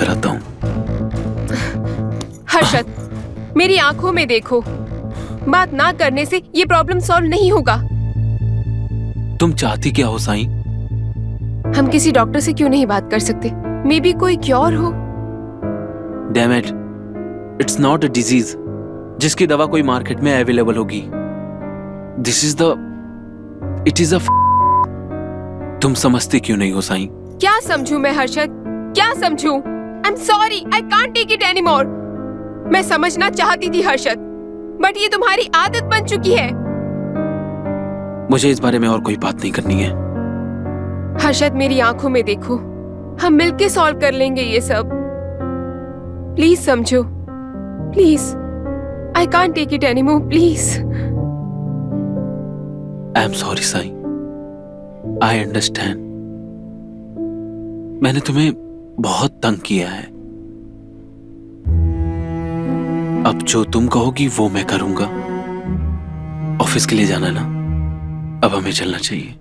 कराता हूँ। हर्षद, मेरी आंखों में देखो। बात ना करने से ये प्रॉब्लम सॉल्व नहीं होगा। तुम चाहती क्या हो साईं? हम किसी डॉक्टर से क्यों नहीं बात कर सकते? मे बी कोई क्योर हो। Damn it, it's not a disease जिसकी दवा कोई मार्केट में अवेलेबल होगी। It is a तुम समझती क्यों नहीं हो साईं? क्या समझूं मैं हर्षद, क्या समझूं? I'm sorry, I can't take it anymore. मैं समझना चाहती थी हर्षद, बट ये तुम्हारी आदत बन चुकी है। मुझे इस बारे में और कोई बात नहीं करनी है। हर्षद, मेरी आंखों में देखो, हम मिलके सॉल्व कर लेंगे ये सब। प्लीज समझो, please. I can't take it anymore, please. I'm sorry Sai, I understand. मैंने तुम्हें बहुत तंग किया है। अब जो तुम कहोगी वो मैं करूंगा। ऑफिस के लिए जाना है ना, अब हमें चलना चाहिए।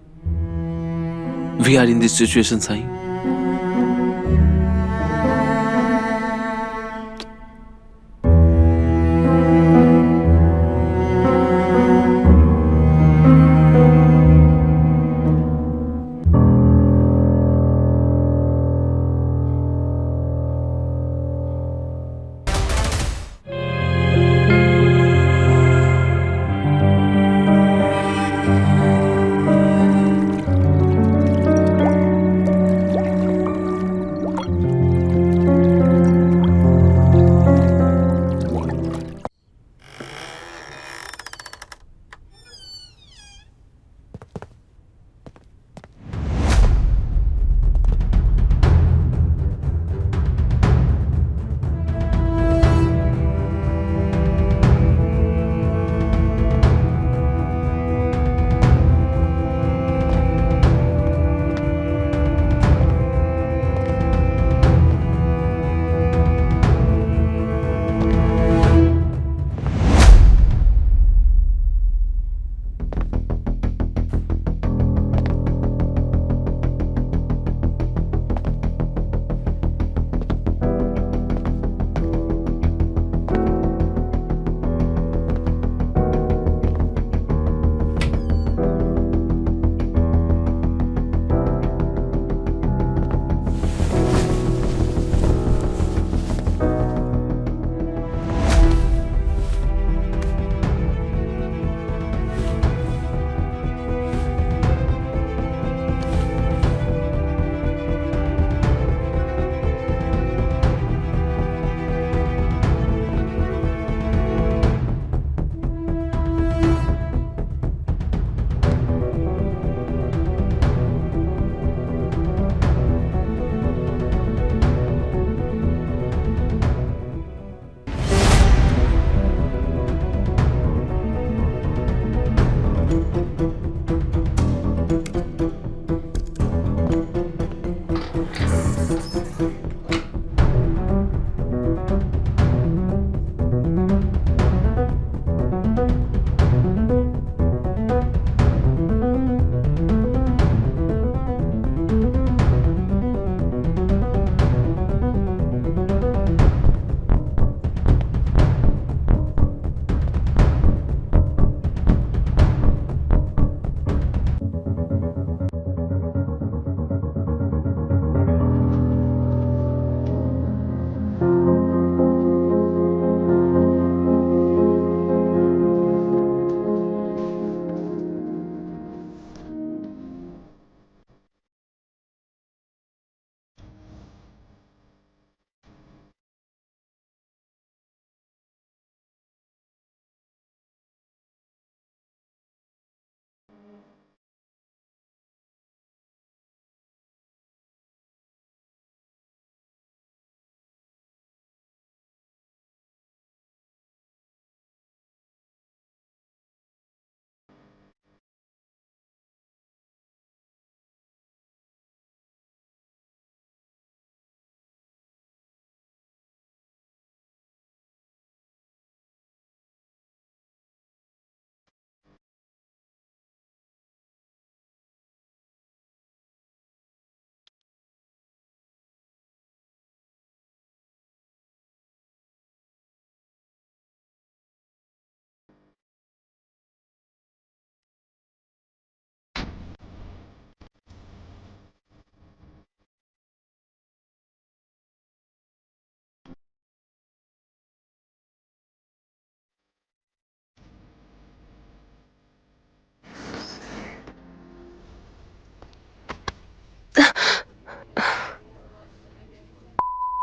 We are in this situation Sai.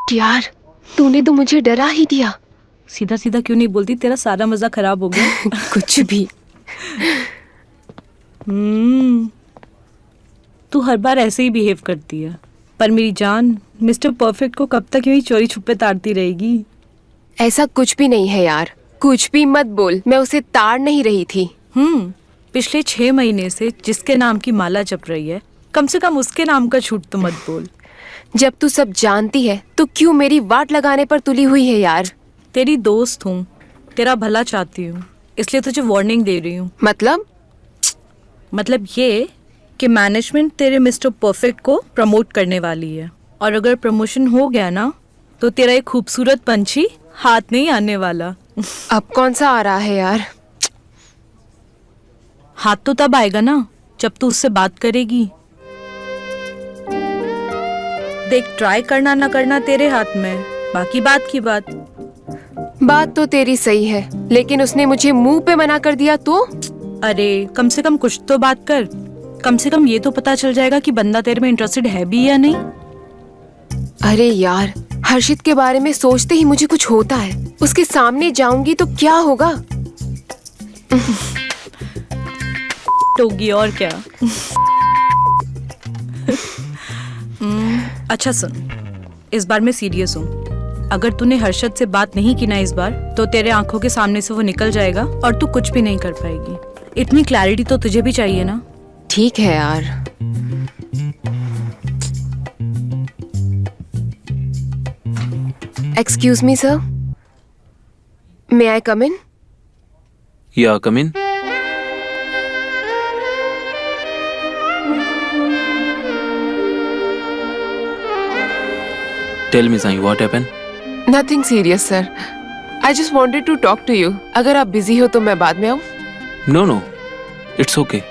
यार, तूने तो मुझे डरा ही दिया। सीधा सीधा क्यों नहीं बोलती, तेरा सारा मजा खराब हो गया। कुछ भी। तू हर बार ऐसे ही बिहेव करती है। पर मेरी जान, मिस्टर परफेक्ट को कब तक यूं ही चोरी छुपे ताड़ती रहेगी? ऐसा कुछ भी नहीं है यार, कुछ भी मत बोल। मैं उसे ताड़ नहीं रही थी। पिछले 6 महीने से जिसके नाम की माला जप रही है, कम से कम उसके नाम का झूठ तो मत बोल। जब तू सब जानती है तो क्यों मेरी वाट लगाने पर तुली हुई है यार? तेरी दोस्त हूँ, तेरा भला चाहती हूँ, इसलिए तुझे वार्निंग दे रही हूँ। मतलब ये कि मैनेजमेंट तेरे मिस्टर परफेक्ट को प्रमोट करने वाली है, और अगर प्रमोशन हो गया ना तो तेरा एक खूबसूरत पंछी हाथ नहीं आने वाला। अब कौन सा आ रहा है यार? हाथ तो तब आएगा ना जब तू उससे बात करेगी। देख, ट्राई करना ना करना तेरे हाथ में, बाकी बात की बात। बात तो तेरी सही है, लेकिन उसने मुझे मुंह पे मना कर दिया तो? अरे कम से कम कुछ तो बात कर। कम से कम ये तो पता चल जाएगा कि बंदा तेरे में इंटरेस्टेड है भी या नहीं। अरे यार, हर्षित के बारे में सोचते ही मुझे कुछ होता है। उसके सामने जाऊंगी तो क्या होगा? टोगी और क्या। अच्छा सुन, इस बार मैं सीरियस हूँ। अगर तूने हर्षद से बात नहीं की ना इस बार, तो तेरे आंखों के सामने से वो निकल जाएगा और तू कुछ भी नहीं कर पाएगी। इतनी क्लैरिटी तो तुझे भी चाहिए ना। ठीक है यार। Excuse me sir, may I come in? Yeah come in. Tell me Sai, what happened? Nothing serious sir, I just wanted to talk to you. अगर आप बिजी हो तो मैं बाद में आऊं? No no, it's okay.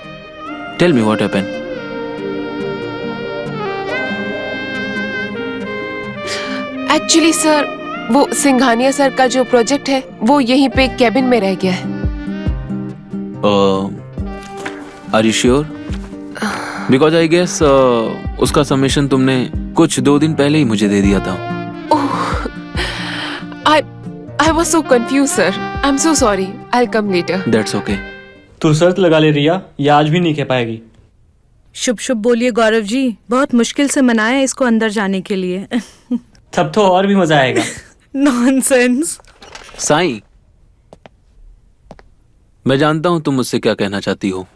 Tell me what happened. Actually sir, वो Singhania sir का जो प्रोजेक्ट है वो यहीं पे कैबिन में रह गया है। Are you sure? Because I guess उसका सबमिशन तुमने कुछ 2 दिन पहले ही मुझे दे दिया था। I was so confused, sir. I'm so sorry. I'll come later. That's okay. तू शर्त लगा ले रिया, ये आज भी नहीं कह पाएगी। शुभ शुभ बोलिए गौरव जी, बहुत मुश्किल से मनाया इसको अंदर जाने के लिए। तब तो और भी मजा आएगा। नॉनसेंस। साईं, मैं जानता हूं तुम मुझसे क्या कहना चाहती हो।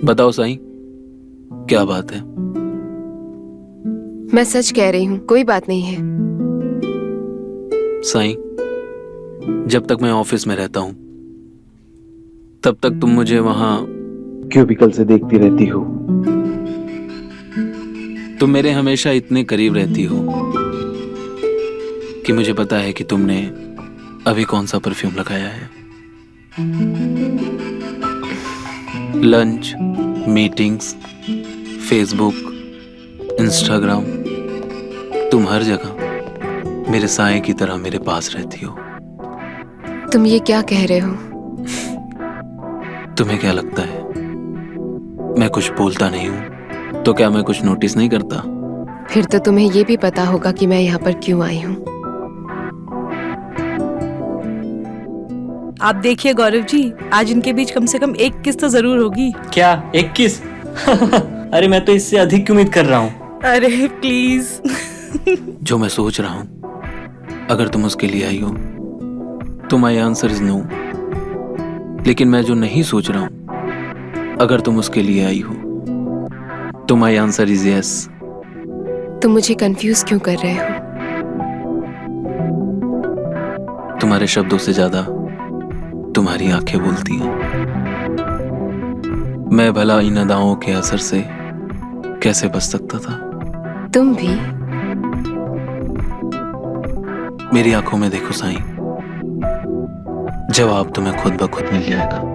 बताओ साईं, क्या बात है? मैं सच कह रही हूँ, कोई बात नहीं है। साईं, जब तक मैं ऑफिस में रहता हूं तब तक तुम मुझे वहां क्यूबिकल से देखती रहती हो। तुम मेरे हमेशा इतने करीब रहती हो कि मुझे पता है कि तुमने अभी कौन सा परफ्यूम लगाया है। लंच, मीटिंग्स, फेसबुक, इंस्टाग्राम, तुम हर जगह मेरे साए की तरह मेरे पास रहती हो। तुम ये क्या कह रहे हो? तुम्हें क्या लगता है मैं कुछ बोलता नहीं हूं? तो क्या मैं कुछ नोटिस नहीं करता? फिर तो तुम्हें ये भी पता होगा कि मैं यहाँ पर क्यों आई हूँ। आप देखिए गौरव जी, आज इनके बीच कम से कम एक किस तो जरूर होगी। क्या 21? अरे मैं तो इससे अधिक की उम्मीद कर रहा हूँ। अरे प्लीज। जो मैं सोच रहा हूं, अगर तुम उसके लिए आई हो तो माई आंसर इज नो। लेकिन मैं जो नहीं सोच रहा हूं, अगर तुम उसके लिए आई हो तो माई आंसर इज यस। तुम मुझे कंफ्यूज क्यों कर रहे हो? तुम्हारे शब्दों से ज्यादा तुम्हारी आंखें बोलती हैं। मैं भला इन अदाओं के असर से कैसे बच सकता था? तुम भी? मेरी आंखों में देखो साईं, जवाब तुम्हें खुद ब खुद मिल जाएगा।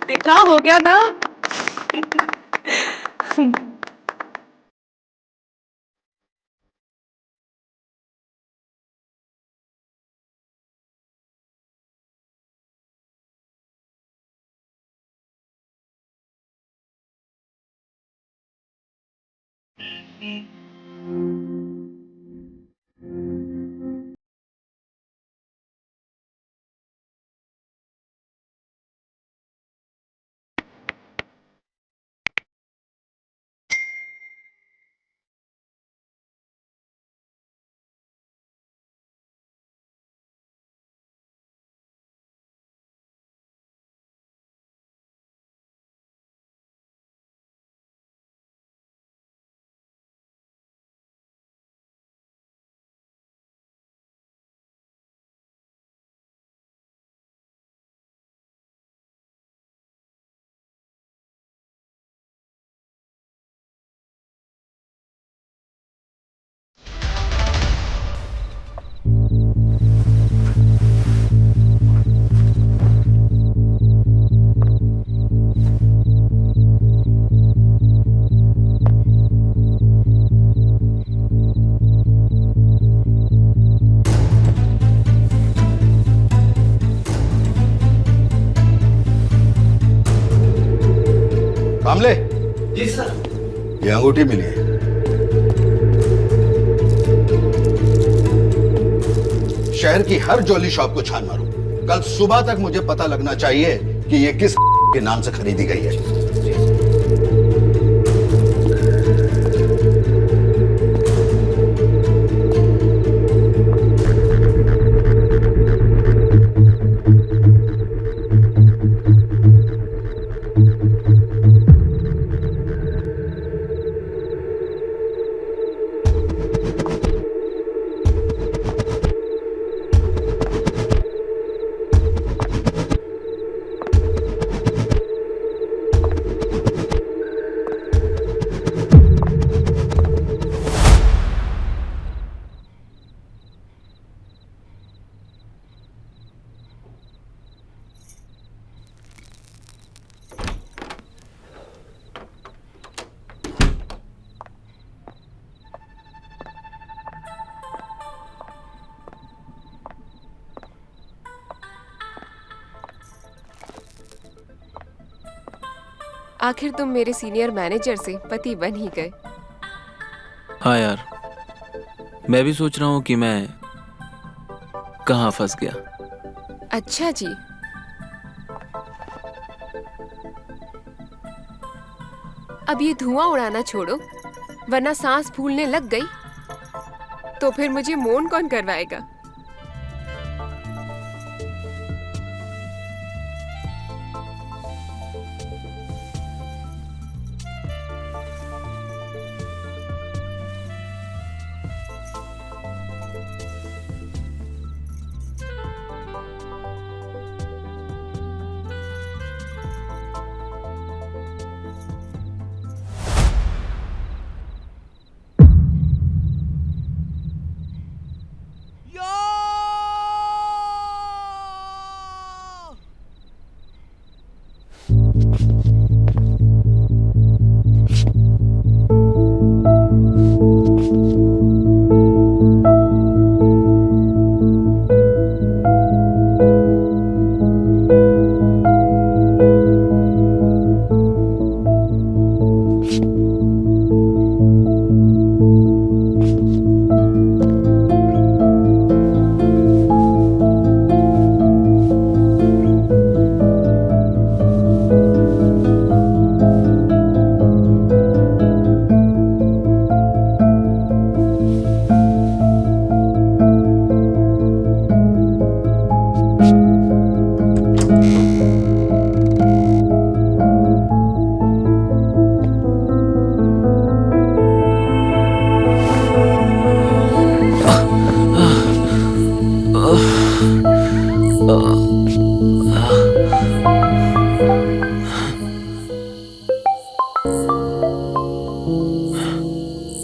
देखा, हो गया ना। कामले, जी सर। ये अंगूठी मिली है। शहर की हर ज्वेलरी शॉप को छान मारो। कल सुबह तक मुझे पता लगना चाहिए कि ये किस के नाम से खरीदी गई है। आखिर तुम मेरे सीनियर मैनेजर से पति बन ही गए। हाँ यार, मैं भी सोच रहा हूँ कि मैं कहाँ फंस गया। अच्छा जी। अब ये धुआं उड़ाना छोड़ो, वरना सांस फूलने लग गई तो फिर मुझे मौन कौन करवाएगा।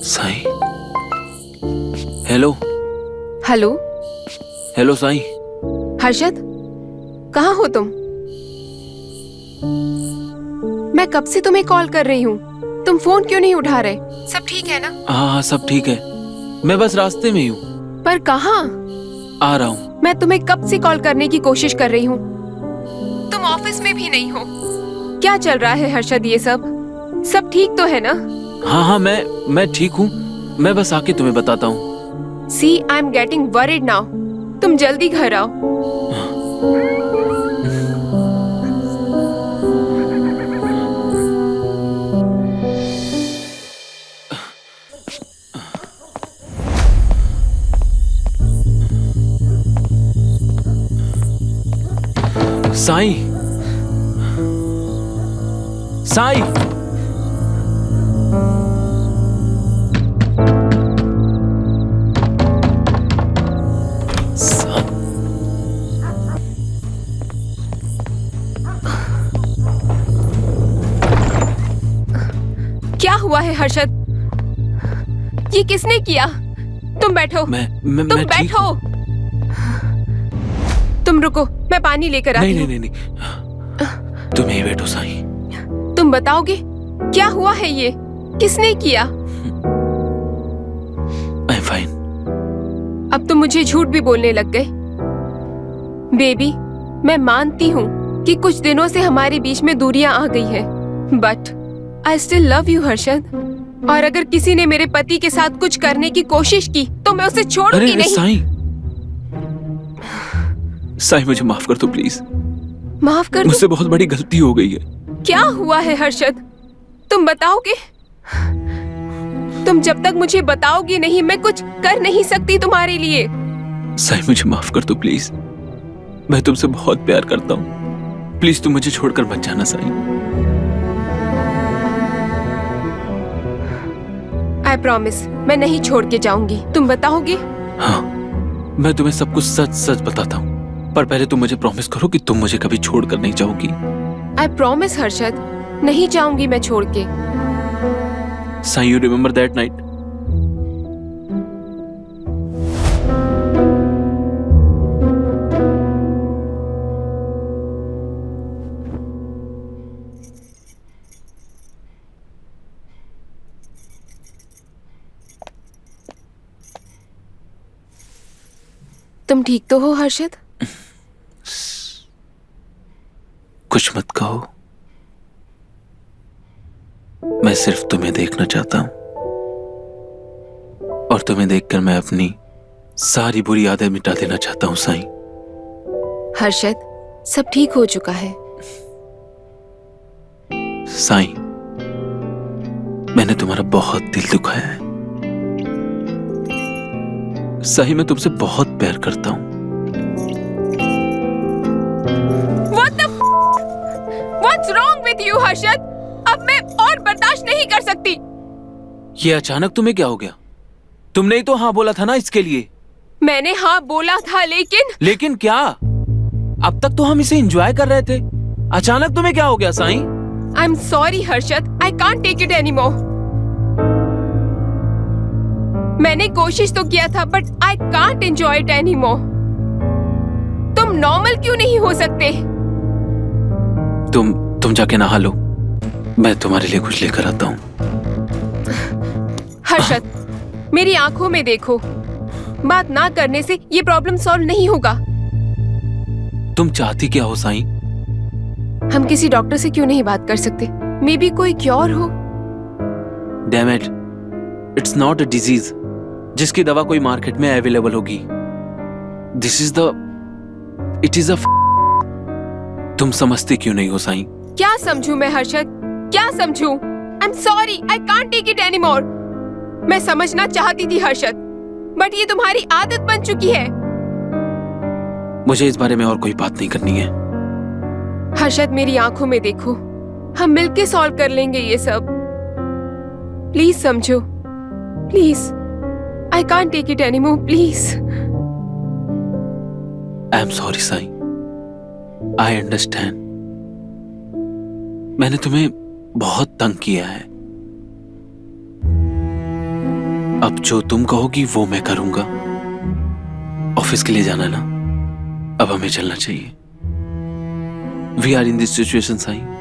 Sai, hello hello hello Sai. Harshad, कहाँ हो तुम? मैं कब से तुम्हें कॉल कर रही हूँ, तुम फोन क्यों नहीं उठा रहे? सब ठीक है ना? हाँ सब ठीक है, मैं बस रास्ते में ही हूँ। पर कहाँ? आ रहा हूँ। मैं तुम्हें कब से कॉल करने की कोशिश कर रही हूँ, तुम ऑफिस में भी नहीं हो। क्या चल रहा है हर्षद ये सब ठीक तो है ना? हाँ हाँ मैं ठीक हूँ, मैं बस आके तुम्हें बताता हूँ। See, I'm getting worried now. तुम जल्दी घर आओ। साईं, साईं, क्या हुआ है हर्षद? ये किसने किया? तुम बैठो। मैं तुम ठीक बैठो। तुम रुको, मैं पानी लेकर आती हूँ। नहीं, तुम यहीं बैठो साईं। तुम बताओगे क्या हुआ है? ये किसने किया? I am fine. अब तुम मुझे झूठ भी बोलने लग गए। बेबी, मैं मानती हूँ कि कुछ दिनों से हमारे बीच में दूरियां आ गई है, but I still love you Harshad. और अगर किसी ने मेरे पति के साथ कुछ करने की कोशिश की तो मैं उसे छोड़ूंगी नहीं। साईं मुझे माफ कर दो प्लीज। माफ कर दो? मुझसे बहुत बड़ी गलती हो गई है। क्या हुआ है हर्षद? तुम बताओगे? तुम जब तक मुझे बताओगी नहीं, मैं कुछ कर नहीं सकती तुम्हारे लिए। साईं मुझे माफ कर दो प्लीज, मैं तुमसे बहुत प्यार करता हूँ। प्लीज तुम मुझे छोड़कर मत जाना साईं। आई प्रॉमिस, मैं नहीं छोड़ के जाऊंगी। तुम बताओगे? हाँ, मैं तुम्हें सब कुछ सच सच बताता हूँ, पर पहले तुम मुझे प्रॉमिस करो कि तुम मुझे कभी छोड़कर नहीं जाओगी। आई प्रॉमिस हर्षद, नहीं जाऊंगी मैं छोड़ के। Sai, you remember that night? तुम ठीक तो हो हर्षद? कुछ मत कहो, मैं सिर्फ तुम्हें देखना चाहता हूं, और तुम्हें देखकर मैं अपनी सारी बुरी आदतें मिटा देना चाहता हूं साईं। हर्षद, सब ठीक हो चुका है। साईं, मैंने तुम्हारा बहुत दिल दुखाया है। साईं, मैं तुमसे बहुत प्यार करता हूं। What's wrong with you, Harshad? अब मैं और बर्दाश्त नहीं कर सकती। ये अचानक तुम्हें क्या हो गया? तुमने ही तो हाँ बोला था ना इसके लिए। मैंने हाँ बोला था, लेकिन क्या? अब तक तो हम इसे एंजॉय कर रहे थे, अचानक तुम्हें क्या हो गया Sai? I'm sorry Harshad, I can't take it anymore. मैंने कोशिश तो किया था, but I can't enjoy it anymore. तुम नॉर्मल क्यों नहीं हो सकते? तुम जाके नहा लो, मैं तुम्हारे लिए कुछ लेकर आता हूँ। हर्षद, मेरी आंखों में देखो। बात ना करने से ये प्रॉब्लम सॉल्व नहीं होगा। तुम चाहती क्या हो साईं? हम किसी डॉक्टर से क्यों नहीं बात कर सकते? मे बी कोई क्योर हो। Damn it, it's not a disease जिसकी दवा कोई मार्केट में अवेलेबल होगी। It is a तुम समझते क्यों नहीं हो साईं? क्या समझूं मैं हर्षद, क्या समझूं? I'm sorry, I can't take it anymore. मैं समझना चाहती थी हर्षद, बट ये तुम्हारी आदत बन चुकी है। मुझे इस बारे में और कोई बात नहीं करनी है। हर्षद, मेरी आंखों में देखो, हम मिलके सॉल्व कर लेंगे ये सब। प्लीज समझो, please. I can't take it anymore, please. I am sorry Sai, I understand. मैंने तुम्हें बहुत तंग किया है। अब जो तुम कहोगी वो मैं करूंगा। ऑफिस के लिए जाना ना, अब हमें चलना चाहिए। We are in this situation Sai.